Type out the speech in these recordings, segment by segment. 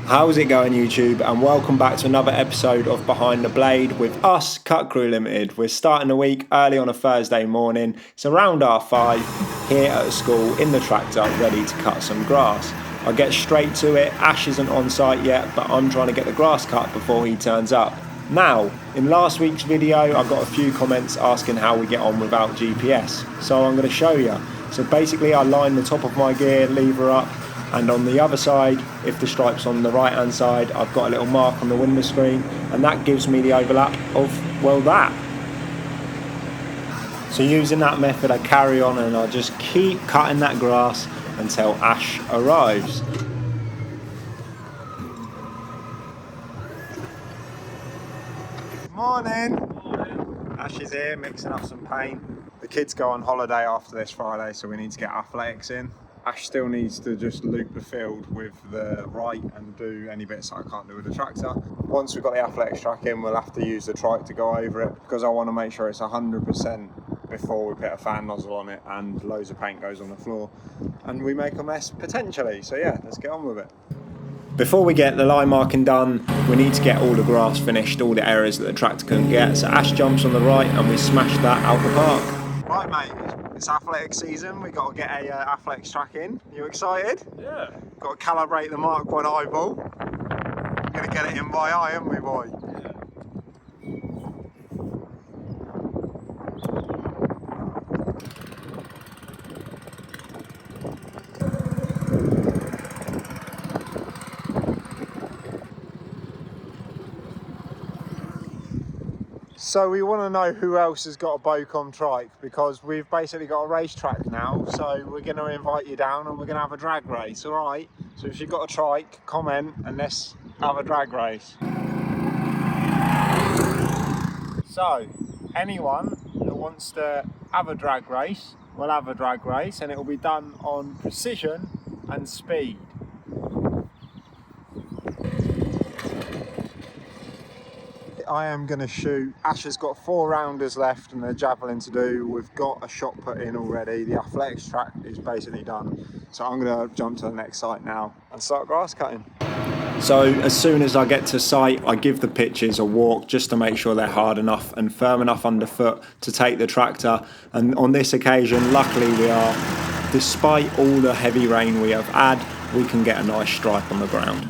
How's it going, YouTube? And welcome back to another episode of Behind the Blade with us, Cutcrew Ltd. We're starting the week early on a Thursday morning. It's around R5 here at school in the tractor, ready to cut some grass. I get straight to it. Ash isn't on site yet, but I'm trying to get the grass cut before he turns up. Now, in last week's video, I got a few comments asking how we get on without GPS. So I'm going to show you. So basically, I line the top of my gear lever up, and on the other side, if the stripe's on the right hand side, I've got a little mark on the window screen, and that gives me the overlap of, well, that. So using that method, I carry on and I just keep cutting that grass until Ash arrives. Morning. Ash is here mixing up some paint. The kids go on holiday after this Friday, so we need to get athletics in. Ash still needs to just loop the field with the right and do any bits that I can't do with the tractor. Once we've got the athletics track in, we'll have to use the trike to go over it because I want to make sure it's 100% before we put a fan nozzle on it and loads of paint goes on the floor and we make a mess potentially. So yeah, let's get on with it. Before we get the line marking done, we need to get all the grass finished, all the areas that the tractor couldn't get. So Ash jumps on the right and we smash that out the park. Right, mate, it's athletics season. We've got to get a athletics track in. You excited? Yeah. Got to calibrate the Mark 1 eyeball. We're going to get it in by eye, haven't we, boy? Yeah. So we want to know who else has got a Bocom trike, because we've basically got a racetrack now, so we're going to invite you down and we're going to have a drag race, alright? So if you've got a trike, comment and let's have a drag race. So anyone that wants to have a drag race, we'll have a drag race, and it will be done on precision and speed. I am going to shoot. Ash has got 4 rounders left and a javelin to do. We've got a shot put in already. The athletics track is basically done. So I'm going to jump to the next site now and start grass cutting. So as soon as I get to site, I give the pitches a walk just to make sure they're hard enough and firm enough underfoot to take the tractor. And on this occasion, luckily we are, despite all the heavy rain we have had, we can get a nice stripe on the ground.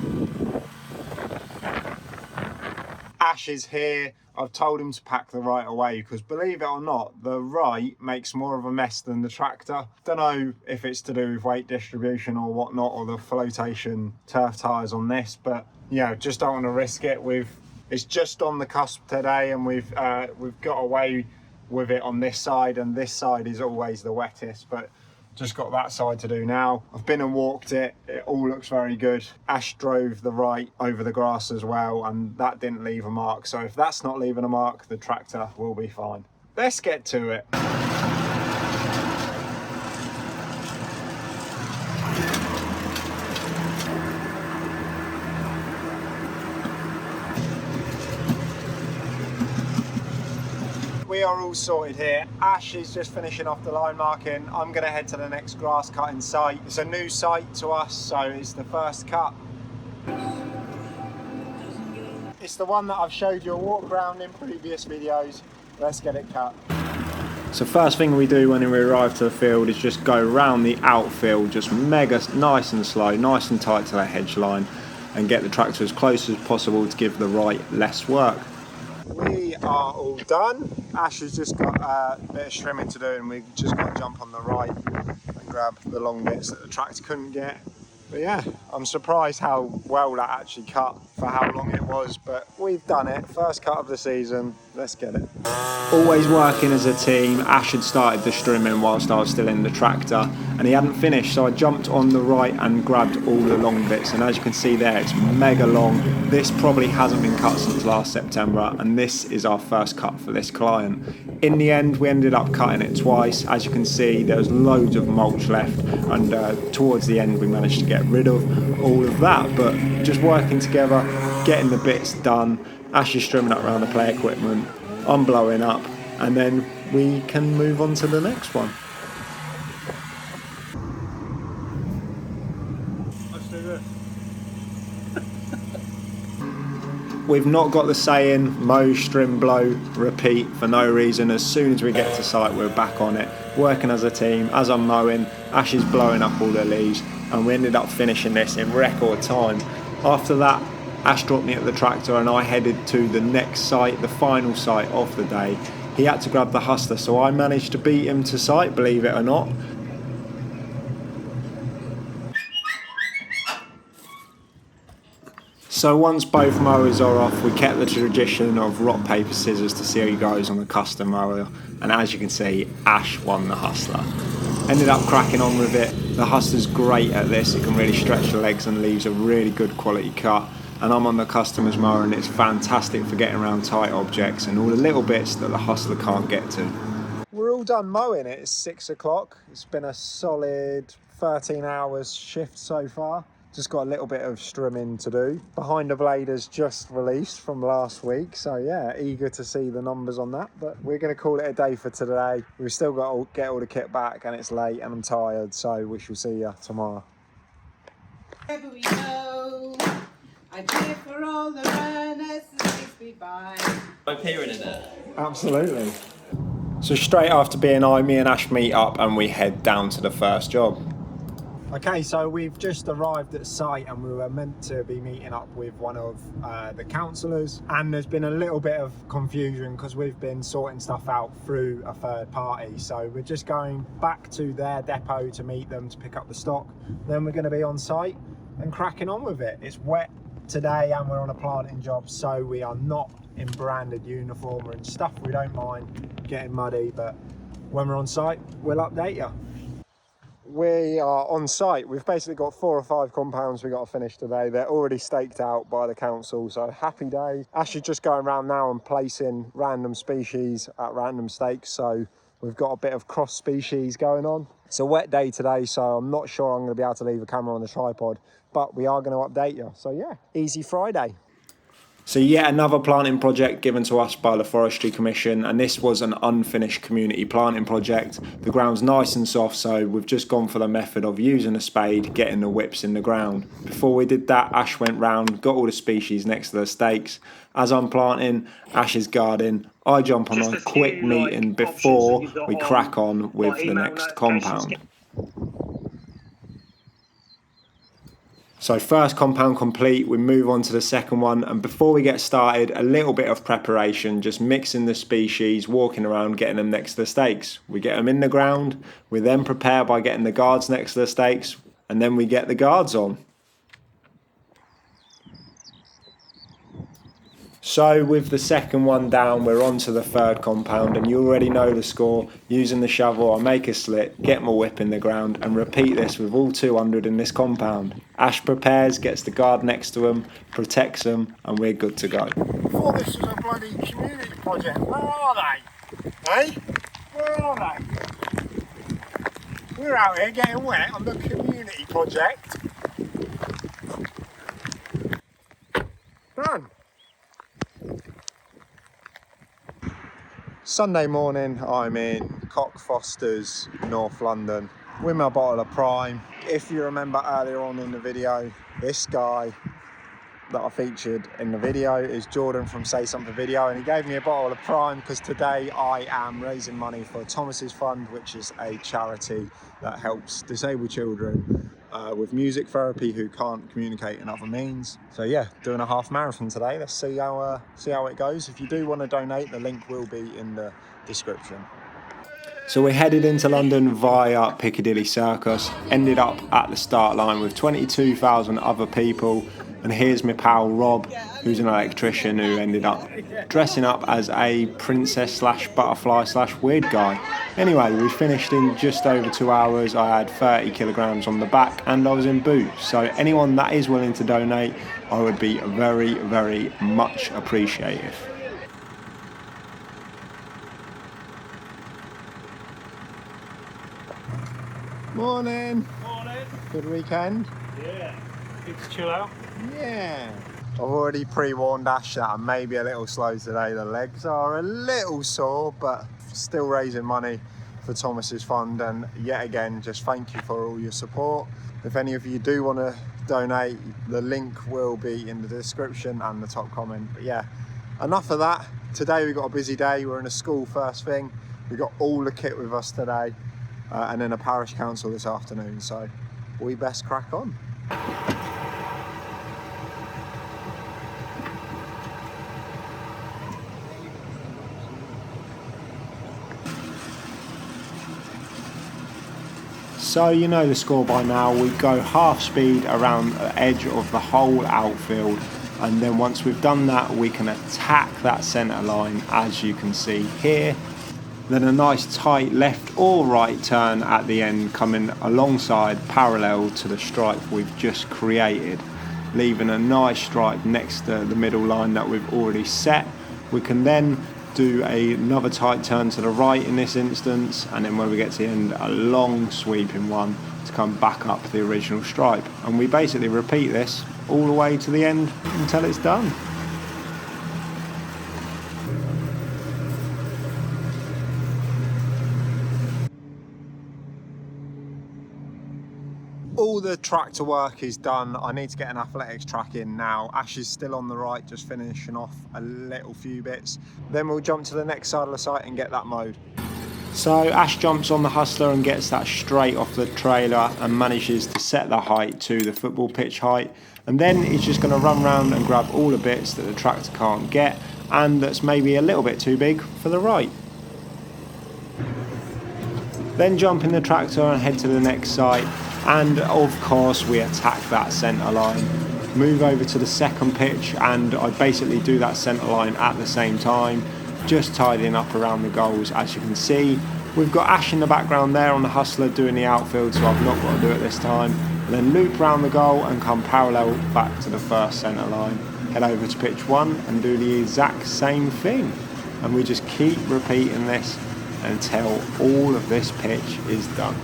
Ash is here. I've told him to pack the right away because, believe it or not, the right makes more of a mess than the tractor. Don't know if it's to do with weight distribution or whatnot, or the flotation turf tyres on this, but yeah, just don't want to risk it. It's just on the cusp today, and we've got away with it on this side, and this side is always the wettest, but just got that side to do now. I've been and walked it. It all looks very good. Ash drove the right over the grass as well, and that didn't leave a mark. So if that's not leaving a mark, the tractor will be fine. Let's get to it. We are all sorted here. Ash is just finishing off the line marking. I'm going to head to the next grass cutting site. It's a new site to us, so it's the first cut. It's the one that I've showed you a walk around in previous videos. Let's get it cut. So first thing we do when we arrive to the field is just go around the outfield, just mega nice and slow, nice and tight to the hedge line, and get the tractor as close as possible to give the right less work. We are all done. Ash has just got a bit of trimming to do, and we've just got to jump on the right and grab the long bits that the tractor couldn't get. But yeah, I'm surprised how well that actually cut for how long it was, but we've done it. First cut of the season, let's get it. Always working as a team. Ash had started the trimming whilst I was still in the tractor, and he hadn't finished, so I jumped on the right and grabbed all the long bits, and as you can see there, it's mega long. This probably hasn't been cut since last September, and this is our first cut for this client. In the end, we ended up cutting it twice. As you can see, there's loads of mulch left, and towards the end we managed to get rid of all of that, but just working together, getting the bits done. Ash is trimming up around the play equipment, I'm blowing up, and then we can move on to the next one. Let's do this. We've not got the saying, mow, strim, blow, repeat for no reason. As soon as we get to site, we're back on it, working as a team. As I'm mowing, Ash is blowing up all the leaves, and we ended up finishing this in record time. After that, Ash dropped me at the tractor and I headed to the next site, the final site of the day. He had to grab the hustler, so I managed to beat him to site, believe it or not. So once both mowers are off, we kept the tradition of rock, paper, scissors to see who goes on the custom mower, and as you can see, Ash won the hustler. Ended up cracking on with it. The hustler's great at this, it can really stretch the legs and leaves a really good quality cut, and I'm on the customer's mower and it's fantastic for getting around tight objects and all the little bits that the hustler can't get to. We're all done mowing, it's 6 o'clock. It's been a solid 13 hours shift so far. Just got a little bit of strimming to do. Behind the blade is just released from last week, so yeah, eager to see the numbers on that. But we're going to call it a day for today. We've still got to get all the kit back, and it's late, and I'm tired, so we shall see you tomorrow. Wherever we go, I cheer for all the runners as they speed by. I'm hearing it. Absolutely. So straight after B&I, me and Ash meet up, and we head down to the first job. Okay, so we've just arrived at site and we were meant to be meeting up with one of the councillors, and there's been a little bit of confusion because we've been sorting stuff out through a third party. So we're just going back to their depot to meet them to pick up the stock. Then we're going to be on site and cracking on with it. It's wet today and we're on a planting job, so we are not in branded uniform. We're in stuff we don't mind getting muddy, but when we're on site, we'll update you. We are on site. We've basically got 4 or 5 compounds we got to finish today. They're already staked out by the council, so happy day. Ash is just going around now and placing random species at random stakes, so we've got a bit of cross species going on. It's a wet day today, so I'm not sure I'm going to be able to leave a camera on the tripod, but we are going to update you. So yeah, easy Friday. So yet another planting project given to us by the Forestry Commission, and this was an unfinished community planting project. The ground's nice and soft, so we've just gone for the method of using a spade, getting the whips in the ground. Before we did that, Ash went round, got all the species next to the stakes. As I'm planting, Ash is guarding. I jump on a quick meeting before we crack on with the next compound. So first compound complete, we move on to the second one, and before we get started, a little bit of preparation, just mixing the species, walking around, getting them next to the stakes. We get them in the ground, we then prepare by getting the guards next to the stakes, and then we get the guards on. So with the second one down, we're on to the third compound, and you already know the score. Using the shovel, I make a slit, get my whip in the ground, and repeat this with all 200 in this compound. Ash prepares, gets the guard next to him, protects them, and we're good to go. Thought this was a bloody community project. Where are they? Hey? Where are they? We're out here getting wet on the community project. Done. Sunday morning, I'm in Cockfosters, North London, with my bottle of Prime. If you remember earlier on in the video, this guy that I featured in the video is Jordan from Say Something Video, and he gave me a bottle of Prime because today I am raising money for Thomas's Fund, which is a charity that helps disabled children with music therapy who can't communicate in other means. So yeah, doing a half marathon today. Let's see how it goes. If you do want to donate, the link will be in the description. So we headed into London via Piccadilly Circus, ended up at the start line with 22,000 other people, and here's my pal Rob, who's an electrician, who ended up dressing up as a princess slash butterfly slash weird guy. Anyway, we finished in just over 2 hours. I had 30 kilograms on the back and I was in boots, so anyone that is willing to donate, I would be very, very much appreciative. Morning. Morning. Good weekend? Yeah. Good to chill out. Yeah. I've already pre-warned Ash that I'm maybe a little slow today. The legs are a little sore, but still raising money for Thomas's Fund. And yet again, just thank you for all your support. If any of you do want to donate, the link will be in the description and the top comment. But yeah, enough of that. Today we've got a busy day. We're in a school first thing. We've got all the kit with us today, and then a parish council this afternoon. So we best crack on. So you know the score by now. We go half speed around the edge of the whole outfield, and then once we've done that we can attack that centre line as you can see here. Then a nice tight left or right turn at the end, coming alongside parallel to the stripe we've just created, leaving a nice stripe next to the middle line that we've already set. We can then do another tight turn to the right in this instance, and then when we get to the end, a long sweeping one to come back up the original stripe, and we basically repeat this all the way to the end until it's done. All the tractor work is done. I need to get an athletics track in now. Ash is still on the right, just finishing off a little few bits. Then we'll jump to the next side of the site and get that mowed. So Ash jumps on the hustler and gets that straight off the trailer and manages to set the height to the football pitch height. And then he's just going to run round and grab all the bits that the tractor can't get and that's maybe a little bit too big for the right. Then jump in the tractor and head to the next site. And of course we attack that centre line, move over to the second pitch, and I basically do that centre line at the same time, just tidying up around the goals. As you can see, we've got Ash in the background there on the hustler doing the outfield, so I've not got to do it this time. And then loop around the goal and come parallel back to the first centre line, head over to pitch 1 and do the exact same thing. And we just keep repeating this until all of this pitch is done.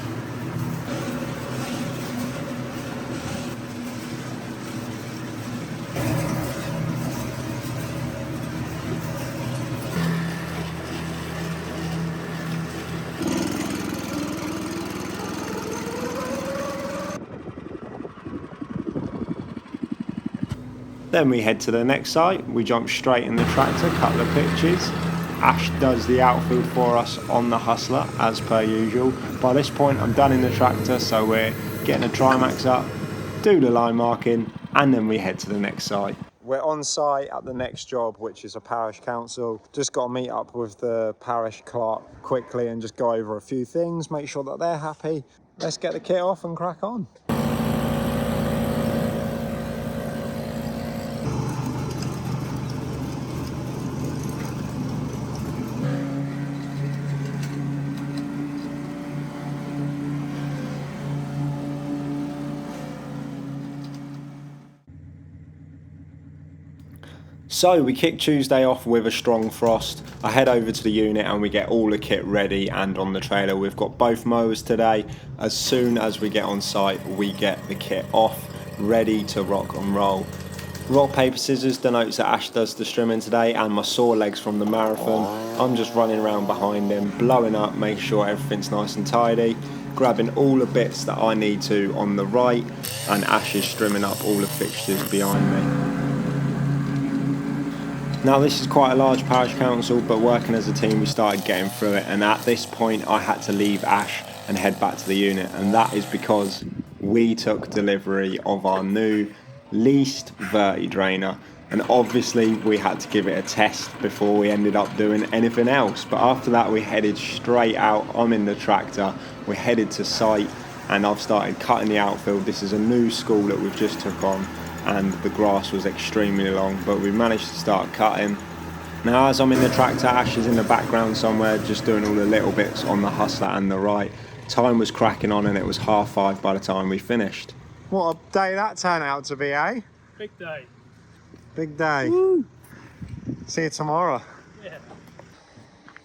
Then we head to the next site, we jump straight in the tractor, cut the pitches. Ash does the outfield for us on the hustler as per usual. By this point I'm done in the tractor, so we're getting a Trimax up, do the line marking, and then we head to the next site. We're on site at the next job, which is a parish council. Just got to meet up with the parish clerk quickly and just go over a few things, make sure that they're happy. Let's get the kit off and crack on. So we kick Tuesday off with a strong frost. I head over to the unit and we get all the kit ready and on the trailer. We've got both mowers today. As soon as we get on site, we get the kit off, ready to rock and roll. Rock, paper, scissors denotes that Ash does the trimming today, and my sore legs from the marathon. I'm just running around behind him, blowing up, making sure everything's nice and tidy, grabbing all the bits that I need to on the right, and Ash is trimming up all the fixtures behind me. Now this is quite a large parish council, but working as a team we started getting through it, and at this point I had to leave Ash and head back to the unit, and that is because we took delivery of our new leased verti drainer, and obviously we had to give it a test before we ended up doing anything else. But after that we headed straight out. I'm in the tractor, we headed to site, and I've started cutting the outfield. This is a new school that we've just took on, and the grass was extremely long, but we managed to start cutting. Now as I'm in the tractor, Ash is in the background somewhere just doing all the little bits on the hustler and the right. Time was cracking on and it was 5:30 by the time we finished. What a day that turned out to be, eh? Big day. Big day. Woo. See you tomorrow. Yeah.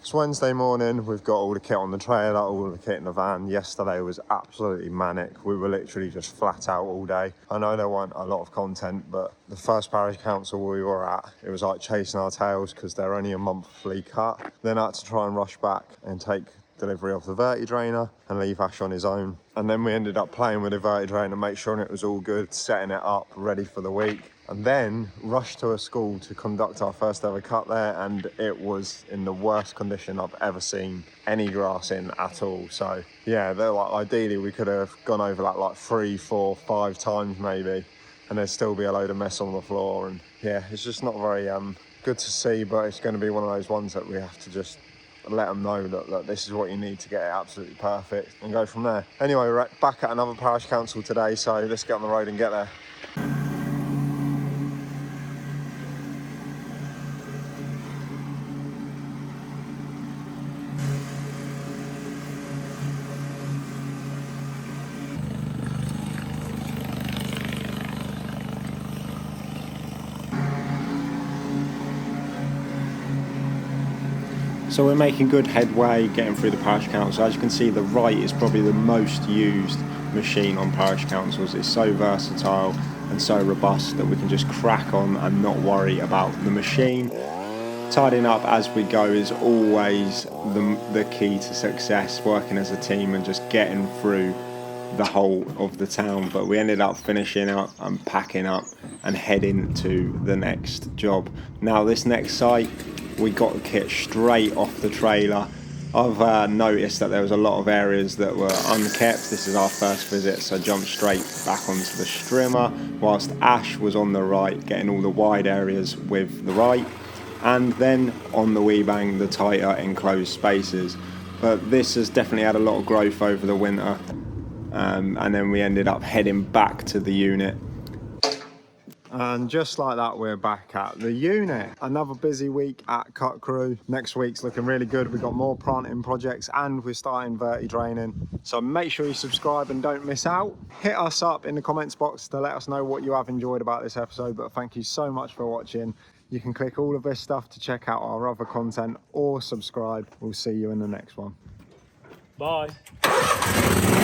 It's Wednesday morning, we've got all the kit on the trailer, all the kit in the van. Yesterday was absolutely manic. We were literally just flat out all day. I know there weren't a lot of content, but the first parish council we were at, it was like chasing our tails because they're only a monthly cut. Then I had to try and rush back and take delivery of the verti-drainer and leave Ash on his own. And then we ended up playing with the verti-drainer, make sure it was all good, setting it up, ready for the week. And then rushed to a school to conduct our first ever cut there, and it was in the worst condition I've ever seen any grass in at all. So yeah, like, ideally we could have gone over that like 3, 4, 5 times maybe, and there'd still be a load of mess on the floor. And yeah, it's just not very good to see, but it's going to be one of those ones that we have to just let them know that this is what you need to get it absolutely perfect and go from there. Anyway, we're back at another parish council today, so let's get on the road and get there. So we're making good headway getting through the parish council. As you can see, the right is probably the most used machine on parish councils. It's so versatile and so robust that we can just crack on and not worry about the machine. Tidying up as we go is always the key to success, working as a team and just getting through the whole of the town. But we ended up finishing up and packing up and heading to the next job. Now this next site, we got the kit straight off the trailer. I've noticed that there was a lot of areas that were unkept. This is our first visit, so jumped straight back onto the strimmer, whilst Ash was on the right, getting all the wide areas with the right, and then on the Weebang, the tighter enclosed spaces. But this has definitely had a lot of growth over the winter, and then we ended up heading back to the unit. And just like that, we're back at the unit. Another busy week at Cutcrew. Next week's looking really good. We've got more planting projects and we're starting verti-draining. So make sure you subscribe and don't miss out. Hit us up in the comments box to let us know what you have enjoyed about this episode. But thank you so much for watching. You can click all of this stuff to check out our other content or subscribe. We'll see you in the next one. Bye.